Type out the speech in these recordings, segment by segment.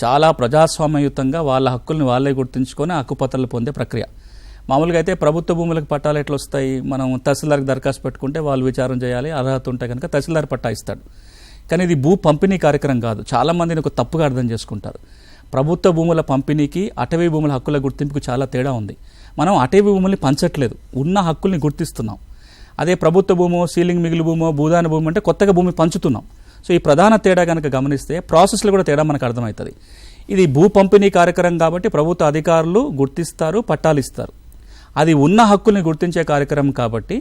చాలా ప్రజాస్వామ్యయుతంగా వాళ్ళ హక్కుల్ని వాళ్ళే గుర్తించుకొని హక్కుపత్రాలు పొందే ప్రక్రియ. మామూలుగా అయితే ప్రభుత్వ భూములకు పట్టాలు ఎట్లా వస్తాయి, మనం తహసీల్దార్కి దరఖాస్తు పెట్టుకుంటే వాళ్ళు విచారం చేయాలి, అర్హత ఉంటే కనుక తహసీల్దార్ పట్టా ఇస్తాడు. కానీ ఇది భూ పంపిణీ కార్యక్రమం కాదు. చాలామందిని ఒక తప్పుగా అర్థం చేసుకుంటారు. ప్రభుత్వ భూముల పంపిణీకి అటవీ భూముల హక్కుల గుర్తింపుకు చాలా తేడా ఉంది. మనం అటవీ భూముల్ని పంచట్లేదు, ఉన్న హక్కుల్ని గుర్తిస్తున్నాం. అదే ప్రభుత్వ భూమో, సీలింగ్ మిగిలి భూమో, భూదాన భూమి అంటే కొత్తగా భూమి పంచుతున్నాం. సో ఈ ప్రధాన తేడా కనుక గమనిస్తే ప్రాసెస్లో కూడా తేడా మనకు అర్థమవుతుంది. ఇది భూ పంపిణీ కార్యక్రమం కాబట్టి ప్రభుత్వ అధికారులు గుర్తిస్తారు, పట్టాలు ఇస్తారు. అది ఉన్న హక్కుల్ని గుర్తించే కార్యక్రమం కాబట్టి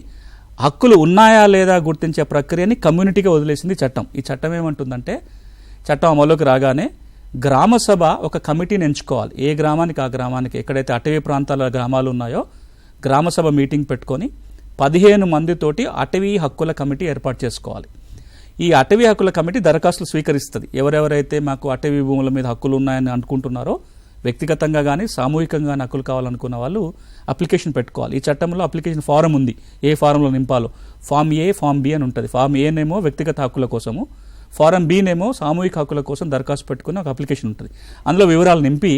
హక్కులు ఉన్నాయా లేదా గుర్తించే ప్రక్రియని కమ్యూనిటీగా వదిలేసింది చట్టం. ఈ చట్టం ఏమంటుందంటే, చట్టం అమలులోకి రాగానే గ్రామ సభ ఒక కమిటీని ఎంచుకోవాలి. ఏ గ్రామానికి ఆ గ్రామానికి, ఎక్కడైతే అటవీ ప్రాంతాల గ్రామాలు ఉన్నాయో గ్రామ సభ మీటింగ్ పెట్టుకొని 15 మందితోటి అటవీ హక్కుల కమిటీ ఏర్పాటు చేసుకోవాలి. ఈ అటవీ హక్కుల కమిటీ దరఖాస్తులు స్వీకరిస్తుంది. ఎవరెవరైతే మాకు అటవీ భూముల మీద హక్కులు ఉన్నాయని అనుకుంటున్నారో, వ్యక్తిగతంగా కానీ సామూహికంగా కానీ హక్కులు కావాలనుకున్న వాళ్ళు అప్లికేషన్ పెట్టుకోవాలి. ఈ చట్టంలో అప్లికేషన్ ఫారం ఉంది, ఏ ఫారంలో నింపాలో. ఫామ్ ఏ, ఫామ్ బి అని ఉంటుంది. ఫామ్ ఏనేమో వ్యక్తిగత హక్కుల కోసము, ఫారం బినేమో సామూహిక హక్కుల కోసం దరఖాస్తు పెట్టుకుని ఒక అప్లికేషన్ ఉంటుంది. అందులో వివరాలు నింపి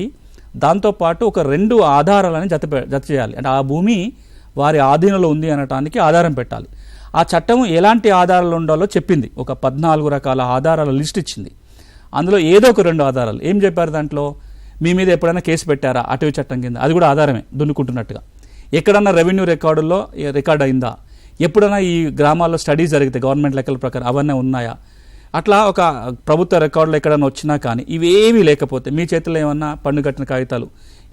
దాంతోపాటు ఒక 2 ఆధారాలని జత చేయాలి. అంటే ఆ భూమి వారి ఆధీనంలో ఉంది అనటానికి ఆధారం పెట్టాలి. ఆ చట్టం ఎలాంటి ఆధారాలు ఉండాలో చెప్పింది. ఒక 14 రకాల ఆధారాల లిస్ట్ ఇచ్చింది. అందులో ఏదో ఒక 2 ఆధారాలు ఏం చెప్పారు దాంట్లో, మీ మీద ఎప్పుడైనా కేసు పెట్టారా అటవీ చట్టం కింద, అది కూడా ఆధారమే దున్నుకుంటున్నట్టుగా. ఎక్కడన్నా రెవెన్యూ రికార్డుల్లో రికార్డ్ అయిందా, ఎప్పుడైనా ఈ గ్రామాల్లో స్టడీస్ జరిగితే గవర్నమెంట్ లెక్కల ప్రకారం అవన్నీ ఉన్నాయా, అట్లా ఒక ప్రభుత్వ రికార్డులు ఎక్కడైనా వచ్చినా కానీ ఇవేవీ లేకపోతే, మీ చేతిలో ఏమన్నా పన్ను కట్టిన కాగితాలు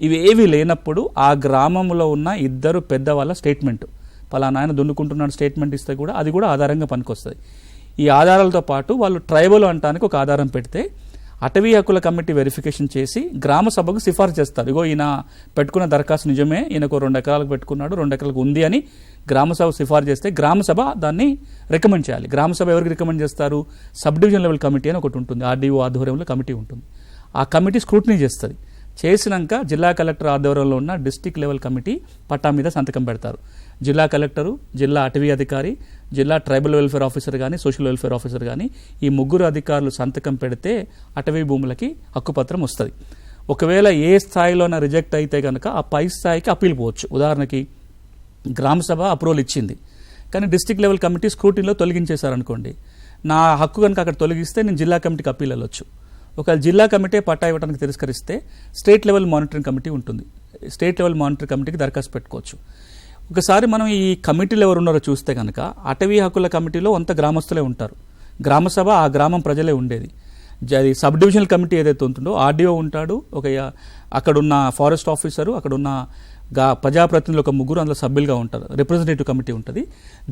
ఇవేవీ లేనప్పుడు ఆ గ్రామంలో ఉన్న 2 పెద్దవాళ్ళ స్టేట్మెంట్, పలానా ఆయన దున్నుకుంటున్నాడు స్టేట్మెంట్ ఇస్తే కూడా అది కూడా ఆధారంగా పనికొస్తుంది. ఈ ఆధారాలతో పాటు వాళ్ళు ట్రైబల్ అంటానికి ఒక ఆధారం పెడితే అటవీ హక్కుల కమిటీ వెరిఫికేషన్ చేసి గ్రామ సభకు సిఫార్సు చేస్తారు. ఇగో ఈయన పెట్టుకున్న దరఖాస్తు నిజమే, ఈయనకు 2 ఎకరాలకు పెట్టుకున్నాడు, 2 ఎకరాలకు ఉంది అని గ్రామ సభ సిఫార్సు చేస్తే గ్రామ సభ దాన్ని రికమెండ్ చేయాలి. గ్రామ సభ ఎవరికి రికమెండ్ చేస్తారు, సబ్ డివిజన్ లెవెల్ కమిటీ అని ఒకటి ఉంటుంది, ఆర్డీఓ ఆధ్వర్యంలో కమిటీ ఉంటుంది. ఆ కమిటీ స్క్రూటినీ చేస్తుంది. చేసినాక జిల్లా కలెక్టర్ ఆధ్వర్యంలో ఉన్న డిస్ట్రిక్ట్ లెవెల్ కమిటీ పట్టా మీద సంతకం పెడతారు. జిల్లా కలెక్టరు, జిల్లా అటవీ అధికారి, జిల్లా ట్రైబల్ వెల్ఫేర్ ఆఫీసర్ కానీ సోషల్ వెల్ఫేర్ ఆఫీసర్ కానీ ఈ 3 అధికారులు సంతకం పెడితే అటవీ భూములకి హక్కుపత్రం వస్తుంది. ఒకవేళ ఏ స్థాయిలోన రిజెక్ట్ అయితే కనుక ఆ పై స్థాయికి అప్పీల్ పోవచ్చు. ఉదాహరణకి గ్రామ సభ అప్రూవల్ ఇచ్చింది, కానీ డిస్ట్రిక్ట్ లెవెల్ కమిటీ స్క్రూటీన్లో తొలగించేశారనుకోండి, నా హక్కు కనుక అక్కడ తొలగిస్తే నేను జిల్లా కమిటీకి అప్పీల్ వెళ్ళొచ్చు. ఒకవేళ జిల్లా కమిటీ పట్టా ఇవ్వడానికి తిరస్కరిస్తే స్టేట్ లెవెల్ మానిటరింగ్ కమిటీ ఉంటుంది. స్టేట్ లెవెల్ మానిటరింగ్ కమిటీకి దరఖాస్తు పెట్టుకోవచ్చు. ఒకసారి మనం ఈ కమిటీలు ఎవరు ఉన్నారో చూస్తే కనుక అటవీ హక్కుల కమిటీలో అంత గ్రామస్తులే ఉంటారు. గ్రామ సభ ఆ గ్రామం ప్రజలే ఉండేది. అది సబ్ డివిజనల్ కమిటీ ఏదైతే ఉంటుందో ఆర్డీఓ ఉంటాడు, అక్కడున్న ఫారెస్ట్ ఆఫీసరు, అక్కడున్న ప్రజాప్రతినిధులు ఒక 3 అందులో సభ్యులుగా ఉంటారు. రిప్రజెంటేటివ్ కమిటీ ఉంటుంది.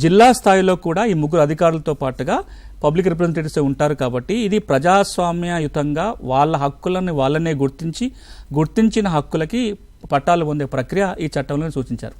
జిల్లా స్థాయిలో కూడా ఈ 3 అధికారులతో పాటుగా పబ్లిక్ రిప్రజెంటేటివ్స్ ఉంటారు. కాబట్టి ఇది ప్రజాస్వామ్యయుతంగా వాళ్ళ హక్కులను వాళ్ళనే గుర్తించిన హక్కులకి పట్టాలు పొందే ప్రక్రియ ఈ చట్టంలో సూచించారు.